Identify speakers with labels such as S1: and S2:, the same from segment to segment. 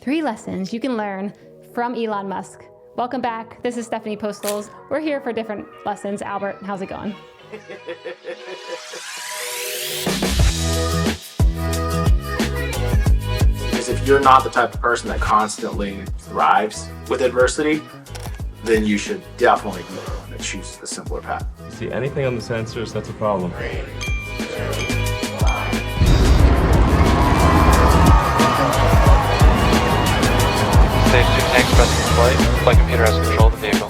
S1: 3 lessons you can learn from Elon Musk. Welcome back. This is Stephanie Postles. We're here for different lessons. Albert, how's it going?
S2: Because if you're not the type of person that constantly thrives with adversity, then you should definitely choose the simpler path.
S3: See anything on the sensors, that's a problem.
S4: Stage 2 tanks present in flight. Flight computer has control of the vehicle.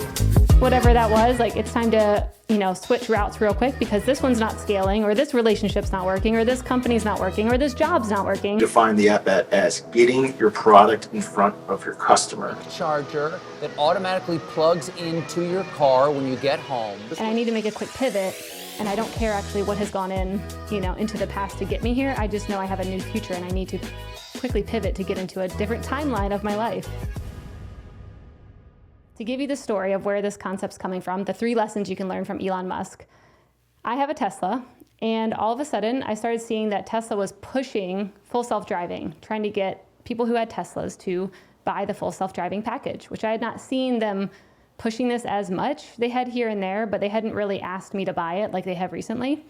S1: Whatever that was, it's time to, switch routes real quick because this one's not scaling, or this relationship's not working, or this company's not working, or this job's not working.
S2: Define the at-bat as getting your product in front of your customer.
S5: Charger that automatically plugs into your car when you get home.
S1: And I need to make a quick pivot, and I don't care actually what has gone into the past to get me here. I just know I have a new future and I need to quickly pivot to get into a different timeline of my life. To give you the story of where this concept's coming from, the 3 lessons you can learn from Elon Musk. I have a Tesla, and all of a sudden I started seeing that Tesla was pushing full self-driving, trying to get people who had Teslas to buy the full self-driving package, which I had not seen them pushing this as much. They had here and there, but they hadn't really asked me to buy it like they have recently.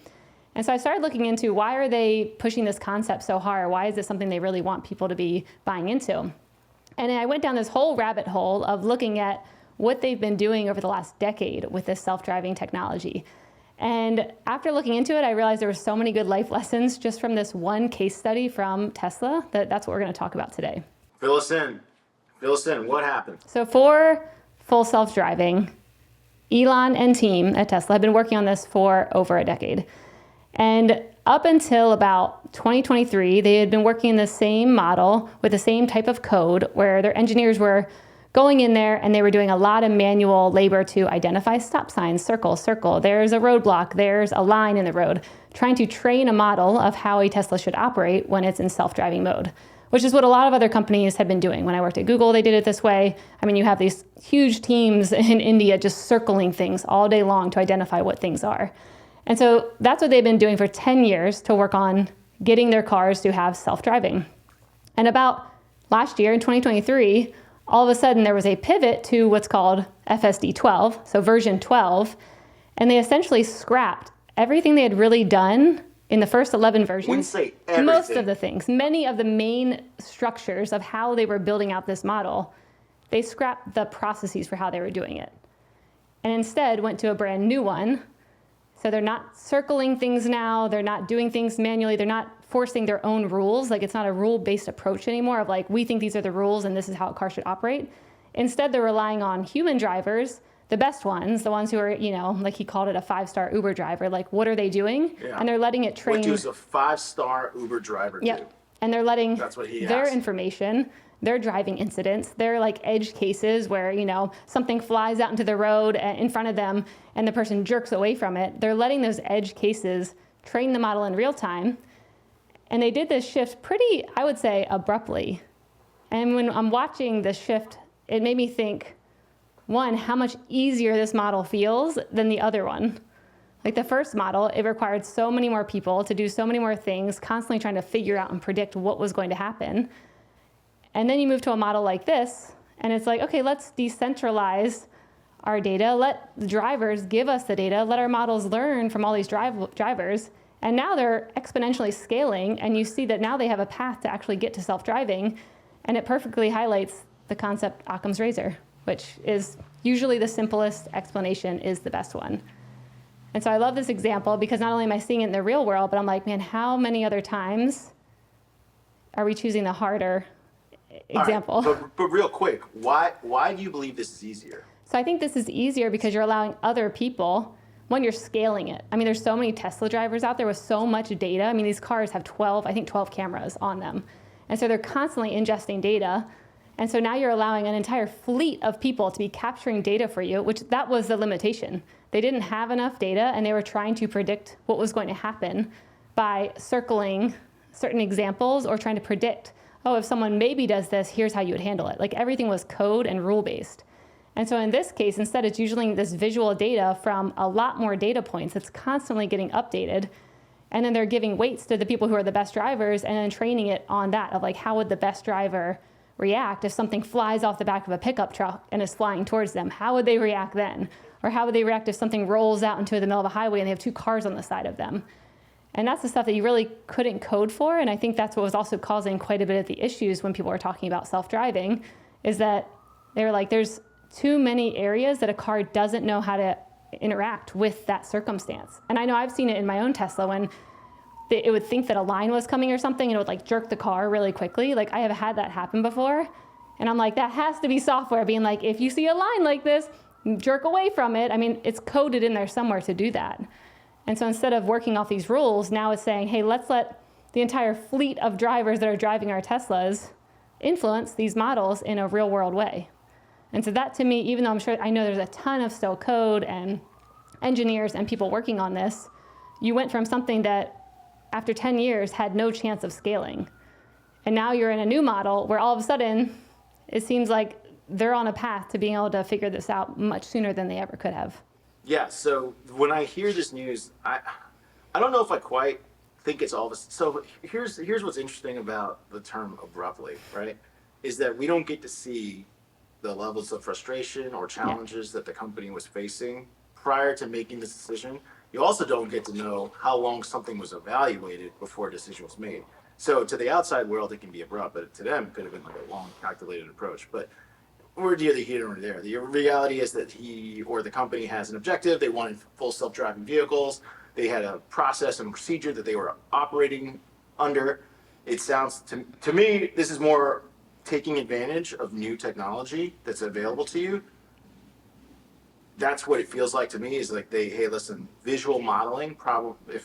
S1: And so I started looking into why are they pushing this concept so hard? Why is this something they really want people to be buying into? And I went down this whole rabbit hole of looking at what they've been doing over the last decade with this self-driving technology. And after looking into it, I realized there were so many good life lessons just from this one case study from Tesla that's what we're going to talk about today.
S2: Fill us in. What happened?
S1: So for full self-driving, Elon and team at Tesla have been working on this for over a decade. And up until about 2023, they had been working in the same model with the same type of code where their engineers were going in there and they were doing a lot of manual labor to identify stop signs, circle, there's a roadblock, there's a line in the road, trying to train a model of how a Tesla should operate when it's in self-driving mode, which is what a lot of other companies have been doing. When I worked at Google, they did it this way. You have these huge teams in India just circling things all day long to identify what things are. And so that's what they've been doing for 10 years to work on getting their cars to have self-driving. And about last year in 2023, all of a sudden there was a pivot to what's called FSD 12, so version 12, and they essentially scrapped everything they had really done in the first 11 versions.
S2: When you say everything.
S1: Most of the things, many of the main structures of how they were building out this model, they scrapped the processes for how they were doing it. And instead went to a brand new one. So they're not circling things now, they're not doing things manually, they're not forcing their own rules. It's not a rule-based approach anymore of we think these are the rules and this is how a car should operate. Instead, they're relying on human drivers, the best ones, the ones who are, he called it a 5-star Uber driver. What are they doing?
S2: Yeah.
S1: And they're letting it train.
S2: What does a 5-star Uber driver do?
S1: Yep. And they're letting
S2: That's what he
S1: their
S2: asked.
S1: information, their driving incidents, their edge cases where, something flies out into the road in front of them and the person jerks away from it. They're letting those edge cases train the model in real time. And they did this shift pretty, I would say, abruptly. And when I'm watching this shift, it made me think, one, how much easier this model feels than the other one. The first model, it required so many more people to do so many more things, constantly trying to figure out and predict what was going to happen. And then you move to a model like this, and it's okay, let's decentralize our data, let the drivers give us the data, let our models learn from all these drivers, and now they're exponentially scaling, and you see that now they have a path to actually get to self-driving, and it perfectly highlights the concept Occam's razor, which is usually the simplest explanation is the best one. And so I love this example because not only am I seeing it in the real world, but I'm man, how many other times are we choosing the harder example?
S2: Right, but real quick, why do you believe this is easier?
S1: So I think this is easier because you're allowing other people, one, you're scaling it. There's so many Tesla drivers out there with so much data. These cars have 12 cameras on them. And so they're constantly ingesting data. And so now you're allowing an entire fleet of people to be capturing data for you, which that was the limitation. They didn't have enough data and they were trying to predict what was going to happen by circling certain examples or trying to predict, if someone maybe does this, here's how you would handle it. Everything was code and rule-based. And so in this case, instead, it's usually this visual data from a lot more data points that's constantly getting updated. And then they're giving weights to the people who are the best drivers and then training it on that of how would the best driver react if something flies off the back of a pickup truck and is flying towards them? How would they react then? Or how would they react if something rolls out into the middle of a highway and they have 2 cars on the side of them? And that's the stuff that you really couldn't code for. And I think that's what was also causing quite a bit of the issues when people were talking about self-driving, is that they were like, there's too many areas that a car doesn't know how to interact with that circumstance. And I know I've seen it in my own Tesla when it would think that a line was coming or something and it would like jerk the car really quickly. Like I have had that happen before. And I'm like, that has to be software being like, if you see a line like this, jerk away from it. I mean, it's coded in there somewhere to do that. And so instead of working off these rules, now it's saying, hey, let's let the entire fleet of drivers that are driving our Teslas influence these models in a real world way. And so that to me, even though I know there's a ton of still code and engineers and people working on this, you went from something that after 10 years had no chance of scaling. And now you're in a new model where all of a sudden it seems like they're on a path to being able to figure this out much sooner than they ever could have.
S2: Yeah, so when I hear this news, I don't know if I quite think it's all this. So here's what's interesting about the term abruptly, right? Is that we don't get to see the levels of frustration or challenges that the company was facing prior to making this decision. You also don't get to know how long something was evaluated before a decision was made. So to the outside world, it can be abrupt, but to them, it could have been like a long, calculated approach. But we're neither here nor there. The reality is that he or the company has an objective. They wanted full self-driving vehicles. They had a process and procedure that they were operating under. It sounds to me, this is more taking advantage of new technology that's available to you. That's what it feels like to me, is like hey, listen, visual modeling probably,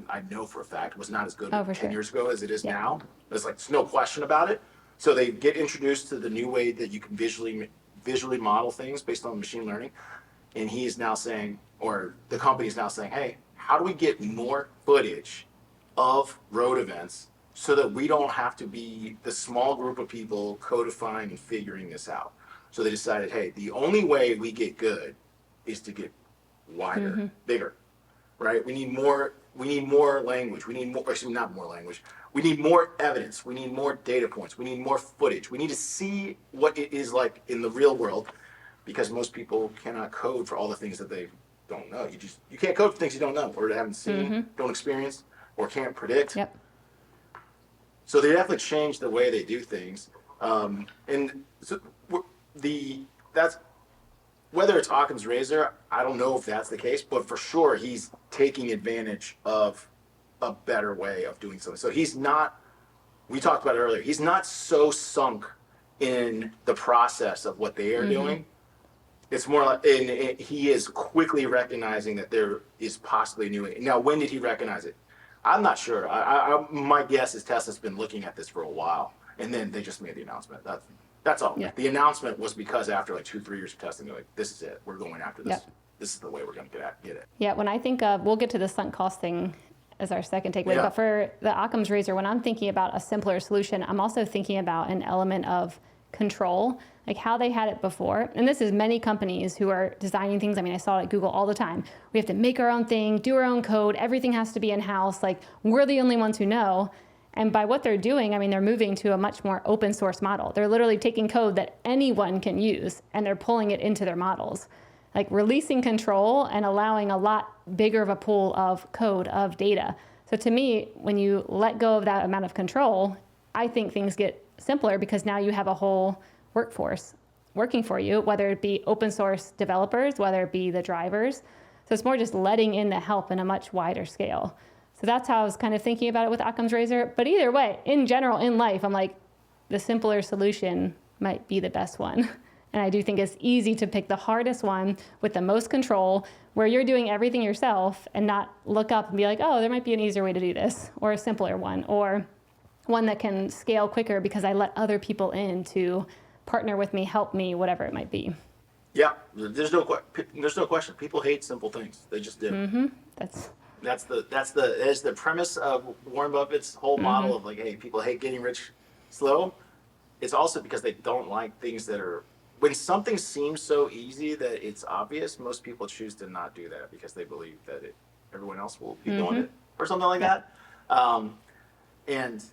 S2: I know for a fact, was not as good 10 years ago as it is now. There's no question about it. So they get introduced to the new way that you can visually model things based on machine learning. And he is now saying, or the company is now saying, hey, how do we get more footage of road events so that we don't have to be the small group of people codifying and figuring this out? So they decided, hey, the only way we get good is to get wider, bigger, right? We need more language. We need more, actually not more language. We need more evidence. We need more data points. We need more footage. We need to see what it is like in the real world, because most people cannot code for all the things that they don't know. You can't code for things you don't know, or haven't seen, don't experience, or can't predict.
S1: Yep.
S2: So they definitely changed the way they do things. And so that's, whether it's Occam's razor, I don't know if that's the case, but for sure he's taking advantage of a better way of doing something. So he's not, we talked about it earlier, he's not so sunk in the process of what they are doing. It's more like, and he is quickly recognizing that there is possibly a new way. Now, when did he recognize it? I'm not sure. My guess is Tesla's been looking at this for a while, and then they just made the announcement. That's all.
S1: Yeah.
S2: The announcement was because after 2-3 years of testing, they're like, this is it. We're going after this.
S1: Yep.
S2: This is the way we're going to get it.
S1: Yeah, when I think of, we'll get to the sunk cost thing as our second takeaway, but for the Occam's razor, when I'm thinking about a simpler solution, I'm also thinking about an element of control, like how they had it before. And this is many companies who are designing things. I mean, I saw it at Google all the time. We have to make our own thing, do our own code. Everything has to be in-house. Like, we're the only ones who know. And by what they're doing, I mean, they're moving to a much more open source model. They're literally taking code that anyone can use, and they're pulling it into their models. Like releasing control and allowing a lot bigger of a pool of code, of data. So to me, when you let go of that amount of control, I think things get simpler, because now you have a whole workforce working for you, whether it be open source developers, whether it be the drivers. So it's more just letting in the help in a much wider scale. So that's how I was kind of thinking about it with Occam's razor. But either way, in general, in life, I'm like, the simpler solution might be the best one. And I do think it's easy to pick the hardest one with the most control, where you're doing everything yourself, and not look up and be like, oh, there might be an easier way to do this, or a simpler one, or one that can scale quicker because I let other people in to partner with me, help me, whatever it might be.
S2: Yeah, there's no question. People hate simple things. They just do. That's the premise of Warren Buffett's whole model of like, hey, people hate getting rich slow. It's also because they don't like things that are, when something seems so easy that it's obvious, most people choose to not do that because they believe that everyone else will be doing it or something like that. And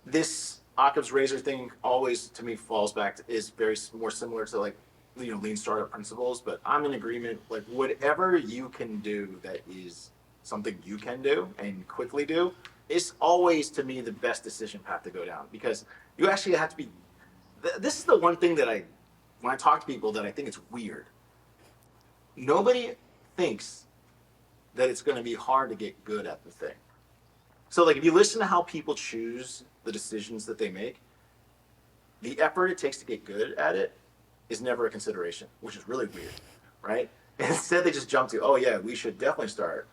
S2: this Occam's razor thing always to me falls back to is more similar to like lean startup principles. But I'm in agreement. Like whatever you can do that is something you can do and quickly do is always to me the best decision path to go down, because you actually have to be. This is the one thing that when I talk to people that I think it's weird. Nobody thinks that it's going to be hard to get good at the thing. So like if you listen to how people choose the decisions that they make, the effort it takes to get good at it is never a consideration, which is really weird, right? And instead they just jump to, oh yeah, we should definitely start.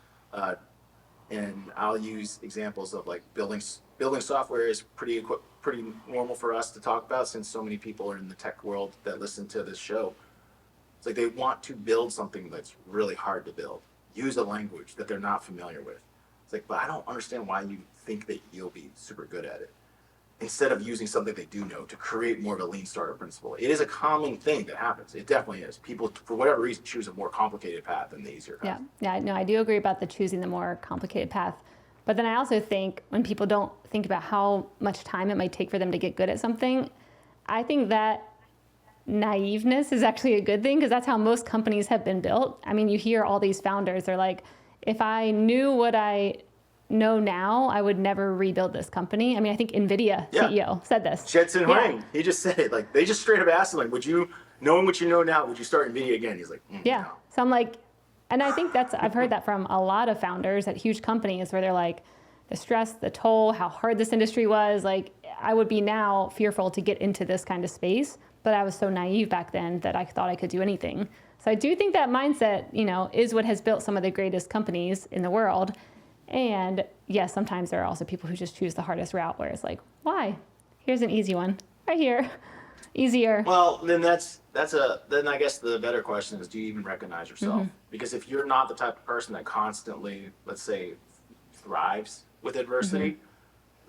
S2: And I'll use examples of like building software is pretty normal for us to talk about, since so many people are in the tech world that listen to this show. It's like they want to build something that's really hard to build, use a language that they're not familiar with. It's like, but I don't understand why you think that you'll be super good at it, instead of using something they do know to create more of a lean startup principle. It is a common thing that happens. It definitely is. People, for whatever reason, choose a more complicated path than the easier path.
S1: Yeah, no, I do agree about the choosing the more complicated path. But then I also think when people don't think about how much time it might take for them to get good at something, I think that naiveness is actually a good thing, because that's how most companies have been built. I mean, you hear all these founders, they're like, if I knew what I know now, I would never rebuild this company. I mean, I think NVIDIA CEO said this.
S2: Jensen Huang, he just said it. Like, they just straight up asked him, like, knowing what you know now, would you start NVIDIA again? He's like,
S1: yeah.
S2: No.
S1: So I'm like, and I think I've heard that from a lot of founders at huge companies where they're like, the stress, the toll, how hard this industry was, like, I would be now fearful to get into this kind of space, but I was so naive back then that I thought I could do anything. So I do think that mindset, is what has built some of the greatest companies in the world. And yes, sometimes there are also people who just choose the hardest route, where it's like, why? Here's an easy one right here. Easier.
S2: Well, then then I guess the better question is, do you even recognize yourself? Because if you're not the type of person that constantly, let's say, thrives with adversity,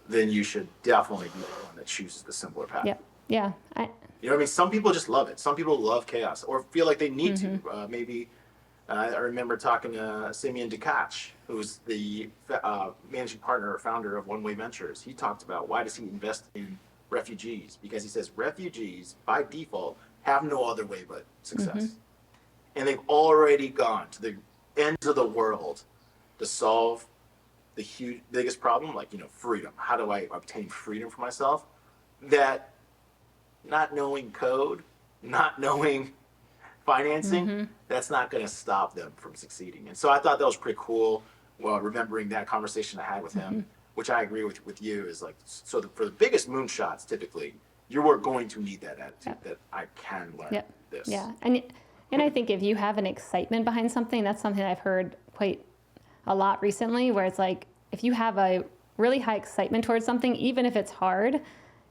S2: then you should definitely be the one that chooses the simpler path.
S1: Yep. Yeah.
S2: You know what I mean? Some people just love it. Some people love chaos or feel like they need to. Maybe I remember talking to Simeon Dekach, who's the managing partner or founder of One Way Ventures. He talked about why does he invest in refugees? Because he says refugees, by default, have no other way but success. And they've already gone to the ends of the world to solve the biggest problem, like, freedom. How do I obtain freedom for myself? That not knowing code, not knowing financing, that's not going to stop them from succeeding. And so I thought that was pretty cool. Well, remembering that conversation I had with him, which I agree with you, is like, so for the biggest moonshots, typically, you are going to need that attitude that I can learn this.
S1: Yeah. And I think if you have an excitement behind something, that's something I've heard quite a lot recently, where it's like, if you have a really high excitement towards something, even if it's hard,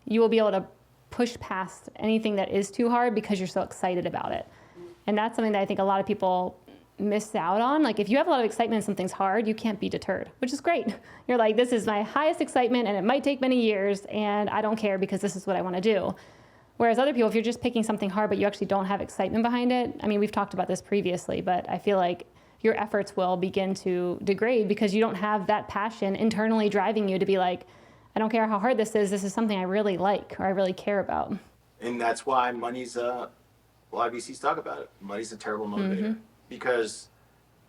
S1: you will be able to push past anything that is too hard because you're so excited about it. And that's something that I think a lot of people miss out on. Like, if you have a lot of excitement and something's hard, you can't be deterred, which is great. You're like, this is my highest excitement and it might take many years and I don't care because this is what I want to do. Whereas other people, if you're just picking something hard but you actually don't have excitement behind it, I mean, we've talked about this previously, but I feel like your efforts will begin to degrade because you don't have that passion internally driving you to be like, I don't care how hard this is something I really like or I really care about.
S2: And that's why money's a lot of VCs talk about it. Money's a terrible motivator, because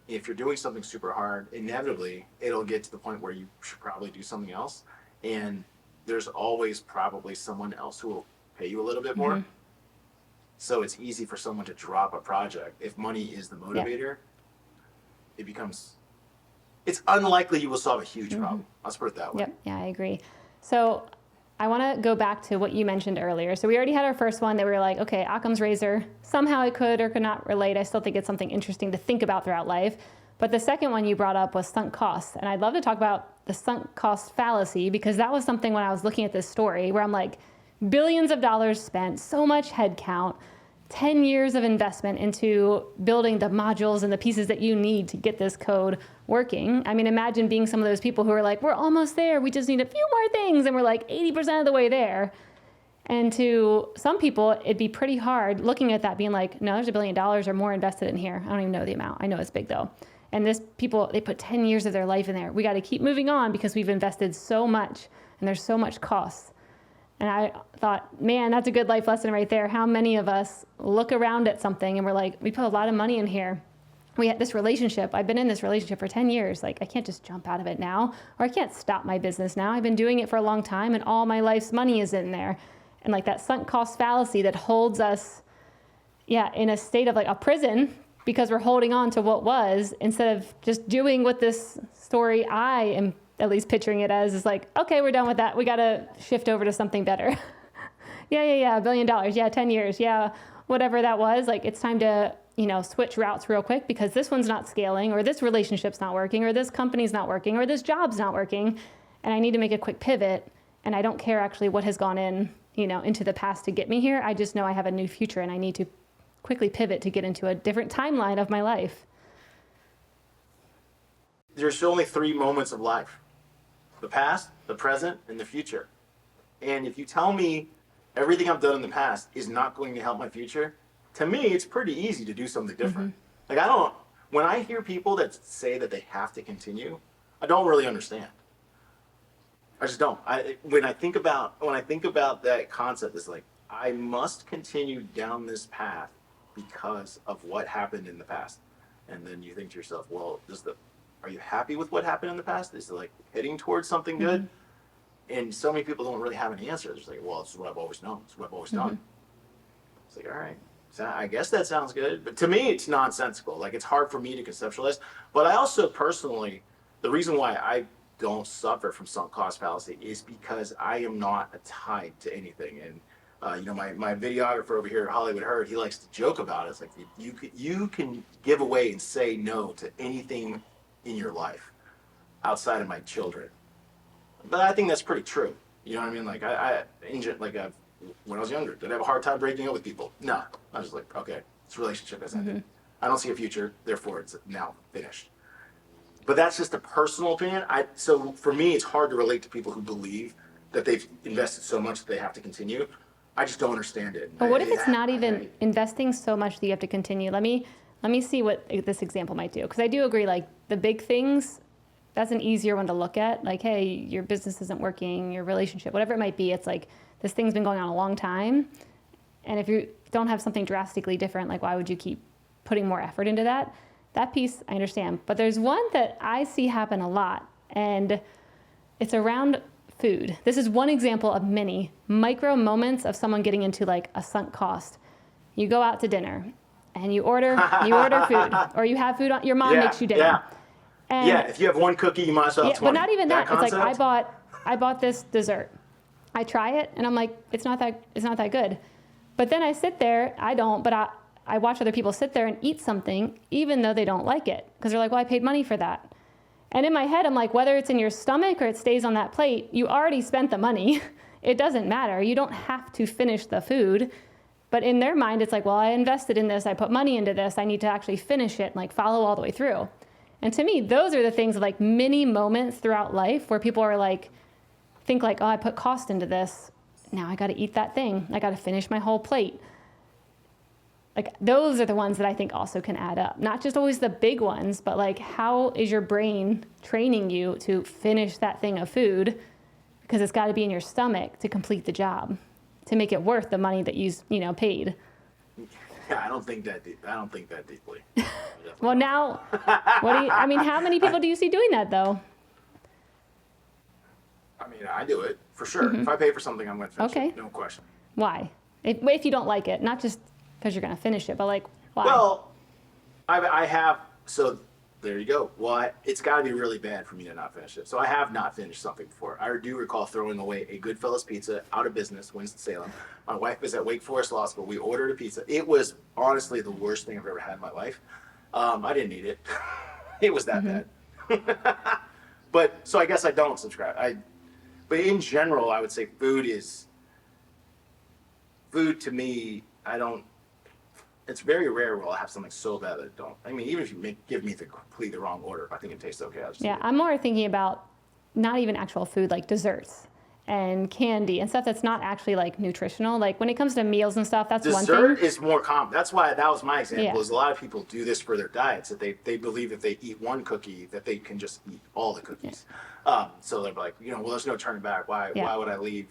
S2: if you're doing something super hard, inevitably it'll get to the point where you should probably do something else. And there's always probably someone else who will pay you a little bit more. So it's easy for someone to drop a project. If money is the motivator, it's unlikely you will solve a huge problem. Let's put it that way.
S1: Yep. Yeah, I agree. So I want to go back to what you mentioned earlier. So we already had our first one that we were like, okay, Occam's razor, somehow it could or could not relate. I still think it's something interesting to think about throughout life. But the second one you brought up was sunk costs. And I'd love to talk about the sunk cost fallacy, because that was something when I was looking at this story where I'm like, billions of dollars spent, so much headcount, 10 years of investment into building the modules and the pieces that you need to get this code working. I mean, imagine being some of those people who are like, we're almost there, we just need a few more things, and we're like 80% of the way there. And to some people, it'd be pretty hard looking at that being like, no, there's $1 billion or more invested in here. I don't even know the amount. I know it's big though. And they put 10 years of their life in there. We got to keep moving on because we've invested so much and there's so much cost. And I thought, man, that's a good life lesson right there. How many of us look around at something and we're like, we put a lot of money in here. We had this relationship. I've been in this relationship for 10 years. Like, I can't just jump out of it now, or I can't stop my business now. I've been doing it for a long time and all my life's money is in there. And like that sunk cost fallacy that holds us, in a state of like a prison because we're holding on to what was, instead of just doing what this story, I am at least picturing it as, is like, okay, we're done with that. We got to shift over to something better. $1 billion. Yeah, 10 years. Yeah, whatever that was. Like, it's time to, switch routes real quick because this one's not scaling, or this relationship's not working, or this company's not working, or this job's not working. And I need to make a quick pivot. And I don't care actually what has gone into the past to get me here. I just know I have a new future and I need to quickly pivot to get into a different timeline of my life.
S2: There's only 3 moments of life: the past, the present, and the future. And if you tell me everything I've done in the past is not going to help my future, to me, it's pretty easy to do something different. When I hear people that say that they have to continue, I don't really understand. I just don't. When I think about that concept, it's like, I must continue down this path because of what happened in the past. And then you think to yourself, well, are you happy with what happened in the past? Is it like heading towards something good? And so many people don't really have an answer. They're just like, well, it's what I've always known. It's what I've always done. It's like, all right. So I guess that sounds good. But to me, it's nonsensical. Like, it's hard for me to conceptualize. But I also personally, the reason why I don't suffer from sunk cost fallacy is because I am not tied to anything. And my videographer over here at Hollywood Herd, he likes to joke about it. It's like, you can give away and say no to anything in your life outside of my children. But I think that's pretty true. You know what I mean? Like, when I was younger, did I have a hard time breaking up with people? No. I was like, okay, this relationship has ended. I don't see a future, therefore it's now finished. But that's just a personal opinion. So for me, it's hard to relate to people who believe that they've invested so much that they have to continue. I just don't understand it.
S1: But what if it's not even investing so much that you have to continue? Let me see what this example might do. Because I do agree, like, the big things, that's an easier one to look at. Like, hey, your business isn't working, your relationship, whatever it might be. It's like, this thing's been going on a long time. And if you don't have something drastically different, like, why would you keep putting more effort into that? That piece, I understand. But there's one that I see happen a lot, and it's around food. This is one example of many micro moments of someone getting into like a sunk cost. You go out to dinner and you order food, or you have food on, your mom makes you dinner.
S2: Yeah.
S1: And
S2: if you have one cookie, you might as well have 20.
S1: But not even that. It's
S2: concept?
S1: like, I bought this dessert. I try it and I'm like, it's not that good. But then I sit there, I watch other people sit there and eat something even though they don't like it, because they're like, well, I paid money for that. And in my head, I'm like, whether it's in your stomach or it stays on that plate, you already spent the money. It doesn't matter. You don't have to finish the food. But in their mind, it's like, well, I invested in this. I put money into this. I need to actually finish it and like follow all the way through. And to me, those are the things, like mini moments throughout life where people are like, think like, oh, I put cost into this. Now I got to eat that thing. I got to finish my whole plate. Like, those are the ones that I think also can add up. Not just always the big ones, but like, how is your brain training you to finish that thing of food? Because it's got to be in your stomach to complete the job, to make it worth the money that you paid.
S2: Yeah, I don't think that deeply.
S1: Well, now, how many people do you see doing that though?
S2: I mean, I do it for sure. If I pay for something, I'm going to finish it, no question.
S1: Why? If you don't like it, not just because you're going to finish it, but like, why?
S2: Well, I have, so there you go. Well, it's got to be really bad for me to not finish it. So I have not finished something before. I do recall throwing away a Goodfellas pizza, out of business, Winston-Salem. My wife was at Wake Forest Law School. We ordered a pizza. It was honestly the worst thing I've ever had in my life. I didn't eat it. It was that bad. But, so I guess I don't subscribe. But in general, I would say food to me, it's very rare where I'll have something so bad that I don't. I mean, even if you give me the completely wrong order, if I think it tastes okay, I'll just eat it.
S1: I'm more thinking about not even actual food, like desserts and candy and stuff that's not actually like nutritional. Like when it comes to meals and stuff, that's one thing.
S2: Dessert is more common. That's why that was my example. Is a lot of people do this for their diets, that they believe if they eat one cookie that they can just eat all the cookies. So they're like, well, there's no turning back. Why would I leave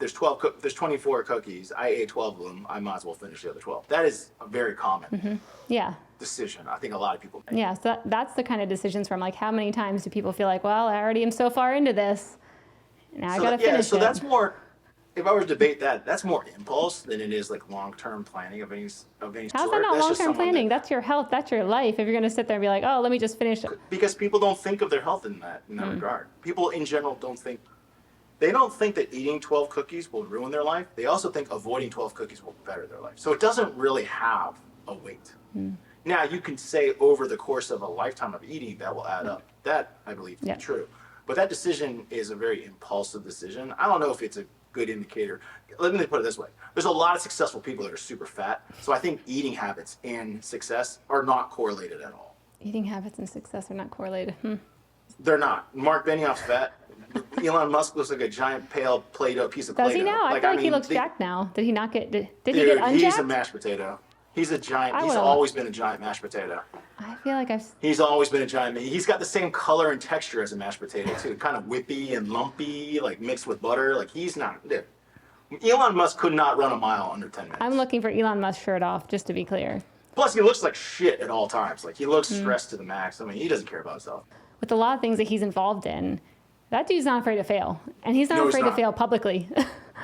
S2: there's 24 cookies. I ate 12 of them. I might as well finish the other 12. That is a very common
S1: Yeah.
S2: decision. I think a lot of people make.
S1: Yeah. So that's the kind of decisions where I'm like, how many times do people feel like, well, I already am so far into this. Now I got to finish
S2: so
S1: it.
S2: that's more, if I were to debate that, that's more impulse than it is like long-term planning of any
S1: How's
S2: sort.
S1: that not
S2: That's just
S1: long-term
S2: someone
S1: planning?
S2: that-
S1: That's your health. That's your life. If you're going to sit there and be like, oh, let me just finish it.
S2: Because people don't think of their health in that regard. People in general don't think that eating 12 cookies will ruin their life. They also think avoiding 12 cookies will better their life. So it doesn't really have a weight. Now, you can say over the course of a lifetime of eating, that will add up. That, I believe, to be true. But that decision is a very impulsive decision. I don't know if it's a good indicator. Let me put it this way. There's a lot of successful people that are super fat. So I think eating habits and success are not correlated at all.
S1: Eating habits and success are not correlated.
S2: They're not. Mark Benioff's fat. Elon Musk looks like a giant pale Play-Doh piece of Play-Doh.
S1: Does he now? I feel like he looks jacked now. Did he not get? Did he get unjacked?
S2: He's a mashed potato. He's a giant. He's always been a giant mashed potato.
S1: I feel like
S2: He's always been a giant. He's got the same color and texture as a mashed potato too. Kind of whippy and lumpy, like mixed with butter. Like he's not. Dude. Elon Musk could not run a mile under 10 minutes.
S1: I'm looking for Elon Musk shirt off, just to be clear.
S2: Plus, he looks like shit at all times. Like he looks stressed to the max. I mean, he doesn't care about himself.
S1: With a lot of things that he's involved in, that dude's not afraid to fail, and he's not afraid to fail publicly.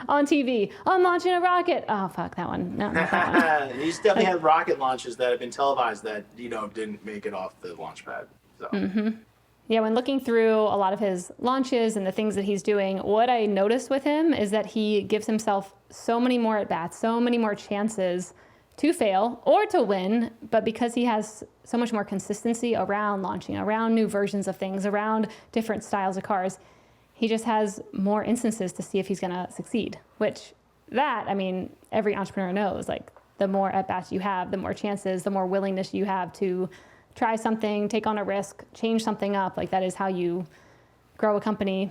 S1: On TV, I'm launching a rocket. Oh, fuck that one. No, not that one.
S2: He's definitely had rocket launches that have been televised that, didn't make it off the launch pad. So.
S1: Yeah, when looking through a lot of his launches and the things that he's doing, what I noticed with him is that he gives himself so many more at-bats, so many more chances to fail or to win, but because he has so much more consistency around launching, around new versions of things, around different styles of cars, he just has more instances to see if he's going to succeed, which every entrepreneur knows, like the more at-bats you have, the more chances, the more willingness you have to try something, take on a risk, change something up. Like that is how you grow a company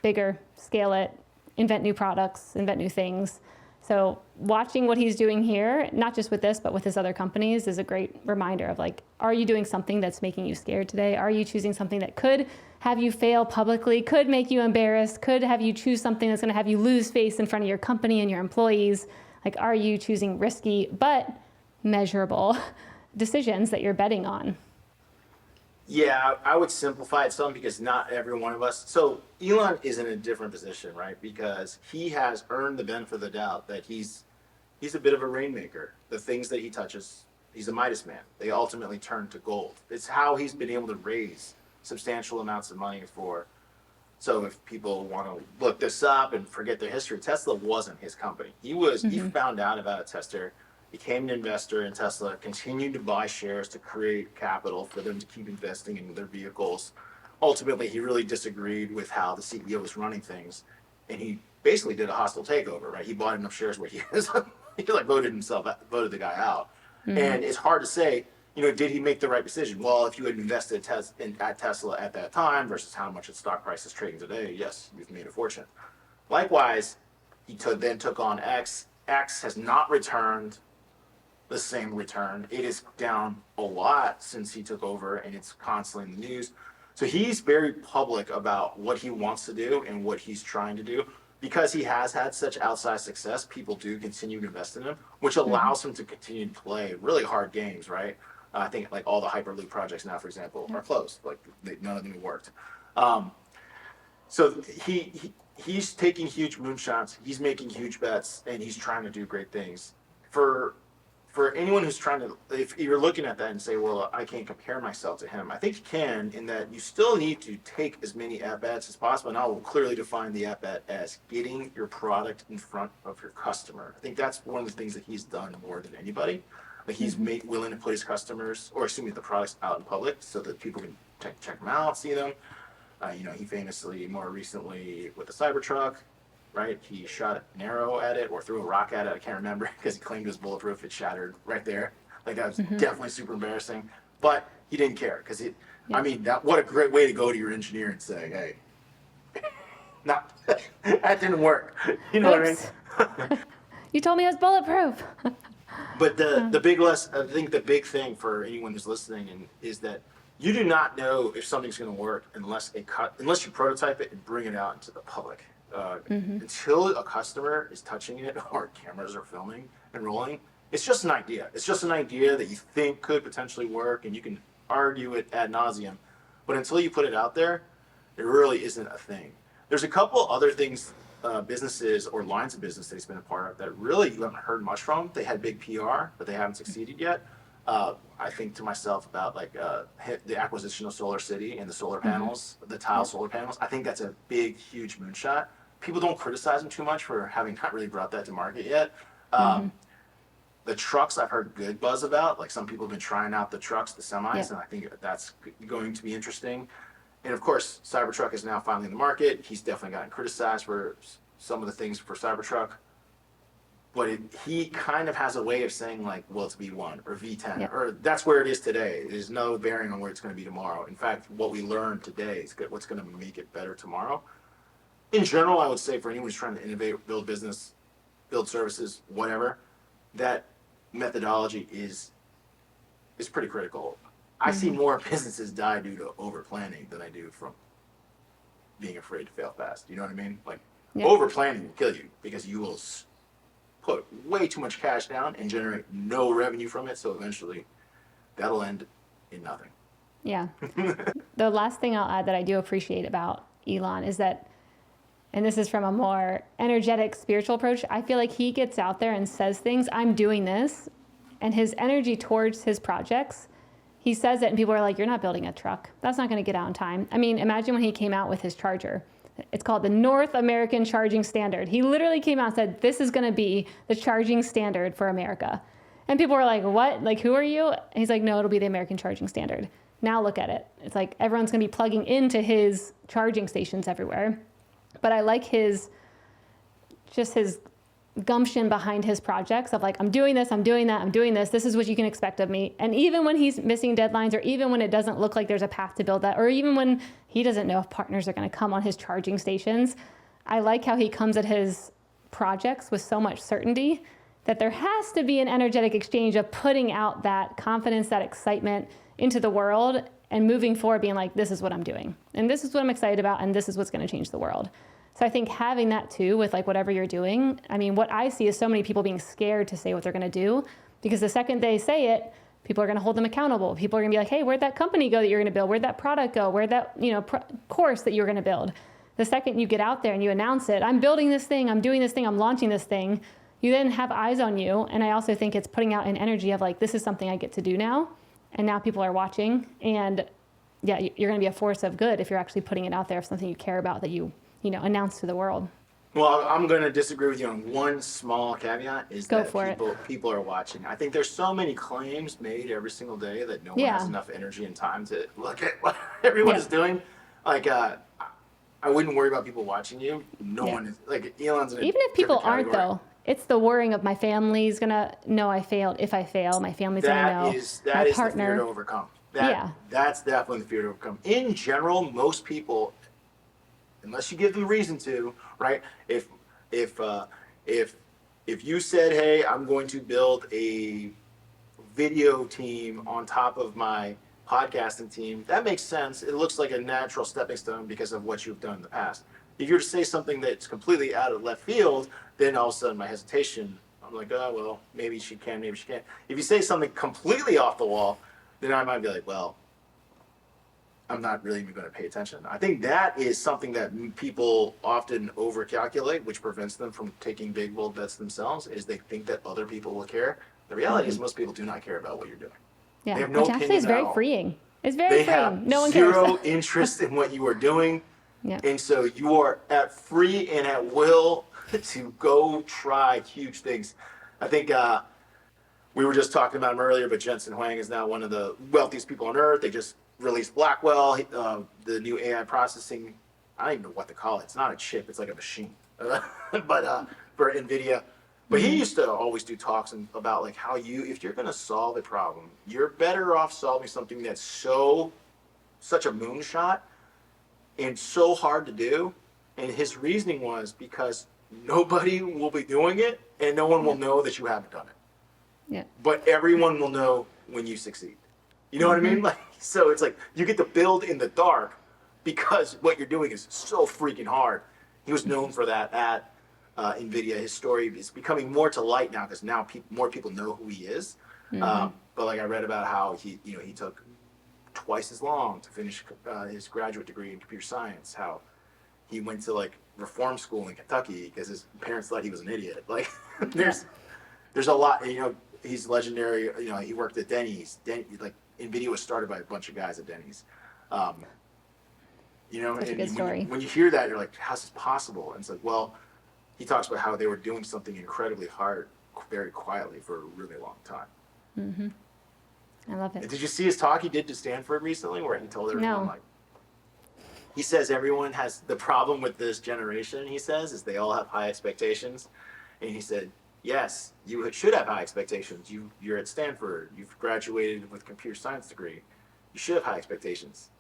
S1: bigger, scale it, invent new products, invent new things. So watching what he's doing here, not just with this, but with his other companies, is a great reminder of like, are you doing something that's making you scared today? Are you choosing something that could have you fail publicly, could make you embarrassed, could have you choose something that's going to have you lose face in front of your company and your employees? Like, are you choosing risky but measurable decisions that you're betting on?
S2: Yeah, I would simplify it some because not every one of us. So Elon is in a different position, right? Because he has earned the benefit of the doubt that he's a bit of a rainmaker. The things that he touches, he's a Midas man. They ultimately turn to gold. It's how he's been able to raise substantial amounts of money for. So if people want to look this up and forget their history, Tesla wasn't his company. He found out about a tester, became an investor in Tesla, continued to buy shares to create capital for them to keep investing in their vehicles. Ultimately, he really disagreed with how the CEO was running things, and he basically did a hostile takeover, right? He bought enough shares where he voted the guy out. And it's hard to say, did he make the right decision? Well, if you had invested at Tesla at that time versus how much its stock price is trading today, yes, you've made a fortune. Likewise, he then took on X. X has not returned the same return. It is down a lot since he took over, and it's constantly in the news. So he's very public about what he wants to do and what he's trying to do. Because he has had such outsized success, people do continue to invest in him, which allows him to continue to play really hard games, right? I think like all the Hyperloop projects now, for example, are closed. Like none of them have worked. So he's taking huge moonshots. He's making huge bets, and he's trying to do great things. For anyone who's trying to, if you're looking at that and say, well, I can't compare myself to him, I think you can, in that you still need to take as many at-bats as possible. And I will clearly define the at-bat as getting your product in front of your customer. I think that's one of the things that he's done more than anybody. Like he's willing to put his customers, or the products out in public so that people can check them out, see them. He famously, more recently, with the Cybertruck, right? He shot an arrow at it or threw a rock at it. I can't remember because he claimed it was bulletproof. It shattered right there. Like that was definitely super embarrassing. But he didn't care because what a great way to go to your engineer and say, hey, no, that didn't work. You know what I mean?
S1: You told me it was bulletproof.
S2: But the big I think the big thing for anyone who's listening is that you do not know if something's going to work unless you prototype it and bring it out into the public. until a customer is touching it or cameras are filming and rolling, it's just an idea. It's just an idea that you think could potentially work, and you can argue it ad nauseum. But until you put it out there, it really isn't a thing. There's a couple other things, businesses or lines of business that he's been a part of that really you haven't heard much from. They had big PR, but they haven't succeeded yet. I think to myself about like the acquisition of Solar City and the solar panels, the tile solar panels. I think that's a big, huge moonshot. People don't criticize him too much for having not really brought that to market yet. The trucks I've heard good buzz about. Like some people have been trying out the trucks, the semis, and I think that's going to be interesting. And of course, Cybertruck is now finally in the market. He's definitely gotten criticized for some of the things for Cybertruck. But he kind of has a way of saying like, well, it's V1 or V10, or that's where it is today. There's no bearing on where it's going to be tomorrow. In fact, what we learned today is what's going to make it better tomorrow. In general, I would say for anyone who's trying to innovate, build business, build services, whatever, that methodology is pretty critical. I see more businesses die due to over planning than I do from being afraid to fail fast. You know what I mean? Like over planning will kill you because you will put way too much cash down and generate no revenue from it. So eventually that'll end in nothing.
S1: Yeah. The last thing I'll add that I do appreciate about Elon is that, and this is from a more energetic spiritual approach, I feel like he gets out there and says things, I'm doing this, and his energy towards his projects, he says it and people are like, you're not building a truck. That's not going to get out in time. I mean, imagine when he came out with his charger. It's called the North American Charging Standard. He literally came out and said, this is going to be the charging standard for America. And people were like, what? Like, who are you? And he's like, no, it'll be the American Charging Standard. Now look at it. It's like everyone's going to be plugging into his charging stations everywhere. But I like his gumption behind his projects of like, I'm doing this, I'm doing that, I'm doing this. This is what you can expect of me. And even when he's missing deadlines, or even when it doesn't look like there's a path to build that, or even when he doesn't know if partners are going to come on his charging stations, I like how he comes at his projects with so much certainty that there has to be an energetic exchange of putting out that confidence, that excitement into the world and moving forward being like, this is what I'm doing. And this is what I'm excited about. And this is what's going to change the world. So I think having that too with like whatever you're doing, I mean, what I see is so many people being scared to say what they're going to do because the second they say it, people are going to hold them accountable. People are going to be like, hey, where'd that company go that you're going to build? Where'd that product go? Where'd that, course that you're going to build? The second you get out there and you announce it, I'm building this thing, I'm doing this thing, I'm launching this thing, you then have eyes on you. And I also think it's putting out an energy of like, this is something I get to do now. And now people are watching. And yeah, you're going to be a force of good if you're actually putting it out there of something you care about that you announce to the world.
S2: Well, I'm going to disagree with you on one small caveat is
S1: Go
S2: that
S1: for
S2: people are watching. I think there's so many claims made every single day that no one has enough energy and time to look at what everyone is doing. Like, I wouldn't worry about people watching you. No one is, like, Elon's in a
S1: Even if people aren't,
S2: category.
S1: though, it's the worrying of my family's going to know I failed. If I fail, my family's going to know.
S2: That
S1: my
S2: is
S1: partner.
S2: the fear to overcome. That's definitely the fear to overcome. In general, most people, unless you give them reason to, right? If you said, hey, I'm going to build a video team on top of my podcasting team, that makes sense. It looks like a natural stepping stone because of what you've done in the past. If you were to say something that's completely out of left field, then all of a sudden my hesitation, I'm like, oh, well, maybe she can, maybe she can't. If you say something completely off the wall, then I might be like, well, I'm not really even going to pay attention. I think that is something that people often overcalculate, which prevents them from taking big, bold bets themselves, is they think that other people will care. The reality is most people do not care about what you're doing.
S1: Yeah,
S2: they have no
S1: which actually is
S2: opinion
S1: very
S2: at all.
S1: freeing. It's very
S2: They
S1: freeing.
S2: have
S1: No one cares.
S2: zero interest in what you are doing.
S1: Yeah.
S2: And so you are at free and at will to go try huge things. I think we were just talking about him earlier, but Jensen Huang is now one of the wealthiest people on earth. They just released Blackwell, the new AI processing. I don't even know what to call it. It's not a chip. It's like a machine. But for NVIDIA. But he used to always do talks about like how if you're going to solve a problem, you're better off solving something that's such a moonshot and so hard to do. And his reasoning was because nobody will be doing it and no one will know that you haven't done it.
S1: Yeah.
S2: But everyone will know when you succeed. You know what I mean? Like, so it's like you get to build in the dark because what you're doing is so freaking hard. He was known for that at NVIDIA. His story is becoming more to light now because now more people know who he is. But like I read about how he took twice as long to finish his graduate degree in computer science. How he went to like reform school in Kentucky because his parents thought he was an idiot. Like there's a lot. He's legendary. He worked at Denny's. Like NVIDIA was started by a bunch of guys at Denny's.
S1: Such a good story.
S2: When you hear that, you're like, how's this possible? And it's like, well, he talks about how they were doing something incredibly hard, very quietly for a really long time.
S1: I love it.
S2: Did you see his talk he did to Stanford recently where he told everyone, like, he says everyone has the problem with this generation, he says, is they all have high expectations. And he said, yes, you should have high expectations. You're at Stanford. You've graduated with a computer science degree. You should have high expectations.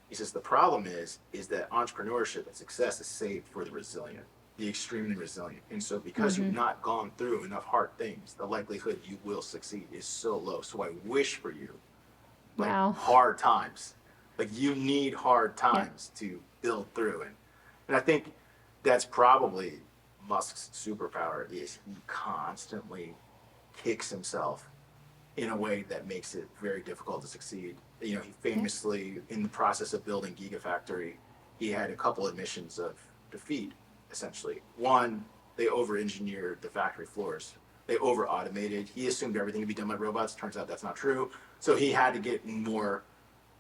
S2: He says the problem is that entrepreneurship and success is saved for the resilient, the extremely resilient. And so because you've not gone through enough hard things, the likelihood you will succeed is so low. So I wish for you hard times. Like you need hard times to build through. And I think that's probably Musk's superpower is he constantly kicks himself in a way that makes it very difficult to succeed. He famously, in the process of building Gigafactory, he had a couple admissions of defeat, essentially. One, they over-engineered the factory floors. They over-automated. He assumed everything could be done by robots. Turns out that's not true. So he had to get more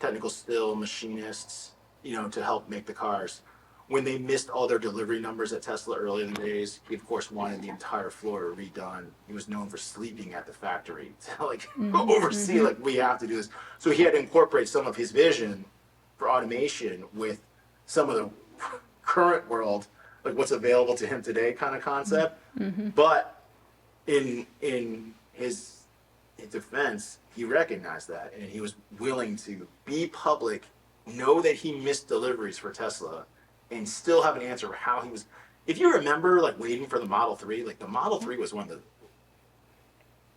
S2: technical skill machinists, to help make the cars. When they missed all their delivery numbers at Tesla early in the days, he of course wanted the entire floor redone. He was known for sleeping at the factory to oversee we have to do this. So he had to incorporate some of his vision for automation with some of the current world, like what's available to him today kind of concept. But in his defense, he recognized that and he was willing to be public, know that he missed deliveries for Tesla, and still have an answer for how he was. If you remember, waiting for the Model 3, the Model 3 was one of the,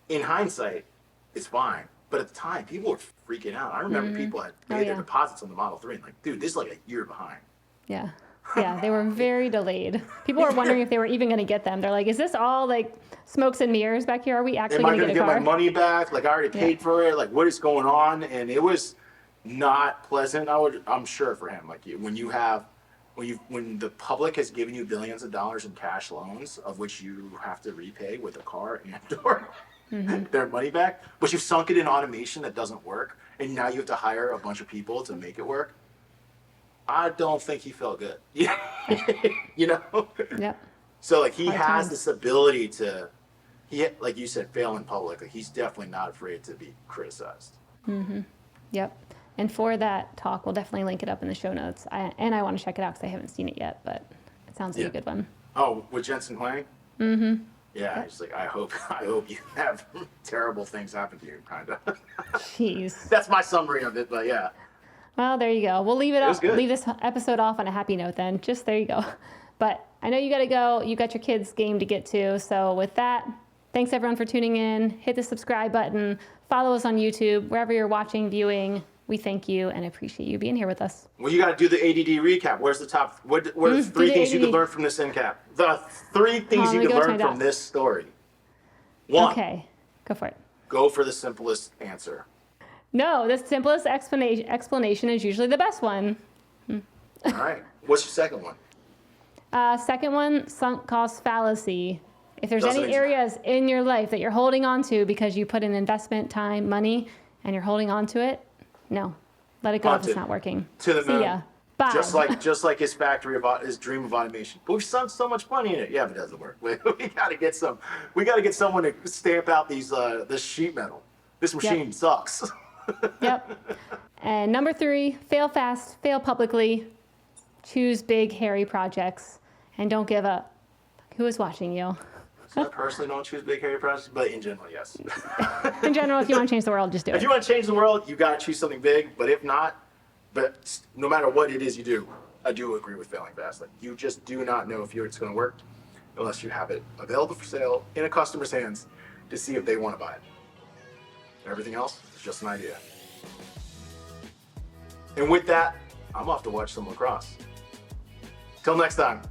S2: in hindsight, it's fine. But at the time, people were freaking out. I remember people had made their deposits on the Model 3 and dude, this is a year behind.
S1: Yeah. Yeah, they were very delayed. People were wondering if they were even going to get them. They're like, is this all smokes and mirrors back here? Are we actually going to get a car?
S2: Am I going to get my money back? I already paid for it. What is going on? And it was not pleasant. I'm sure for him. When the public has given you billions of dollars in cash loans, of which you have to repay with a car and or their money back, but you've sunk it in automation that doesn't work, and now you have to hire a bunch of people to make it work. I don't think he felt good.
S1: Yep.
S2: So he has this ability to, like you said, fail in public. He's definitely not afraid to be criticized.
S1: Yep. And for that talk, we'll definitely link it up in the show notes. I want to check it out because I haven't seen it yet, but it sounds like a good one.
S2: Oh, with Jensen Huang? Yeah, it's I hope you have terrible things happen to you, kind of.
S1: Jeez.
S2: That's my summary of it, but yeah.
S1: Well, there you go. We'll leave it
S2: good.
S1: Leave this episode off on a happy note then. Just there you go. But I know you got to go. You got your kids' game to get to. So with that, thanks everyone for tuning in. Hit the subscribe button. Follow us on YouTube, wherever you're watching, viewing. We thank you and appreciate you being here with us.
S2: Well, you got to do the ADD recap. Where's the top? What are the 3 things you could learn from this NCAP? The 3 things you could learn from this story. 1.
S1: Okay, go for it.
S2: Go for the simplest answer.
S1: No, the simplest explanation is usually the best one.
S2: All right. What's your second one?
S1: Second one, sunk cost fallacy. If there's any areas in your life that you're holding on to because you put in investment, time, money, and you're holding on to it, no, let it go if it's not working.
S2: To the moon.
S1: See ya. Bye.
S2: Just like his factory his dream of automation. But we've sunk so much money in it. Yeah, but it doesn't work. We got to get some. We got to get someone to stamp out this sheet metal. This machine sucks.
S1: Yep. And number 3, fail fast, fail publicly, choose big, hairy projects, and don't give up. Who is watching you?
S2: So I personally don't choose big, hairy projects, but in general, yes.
S1: In general, if you want to change the world, just do it.
S2: If you want to change the world, you got to choose something big. But if not, no matter what it is you do, I do agree with failing fast. You just do not know if it's going to work unless you have it available for sale in a customer's hands to see if they want to buy it. Everything else is just an idea. And with that, I'm off to watch some lacrosse. Till next time.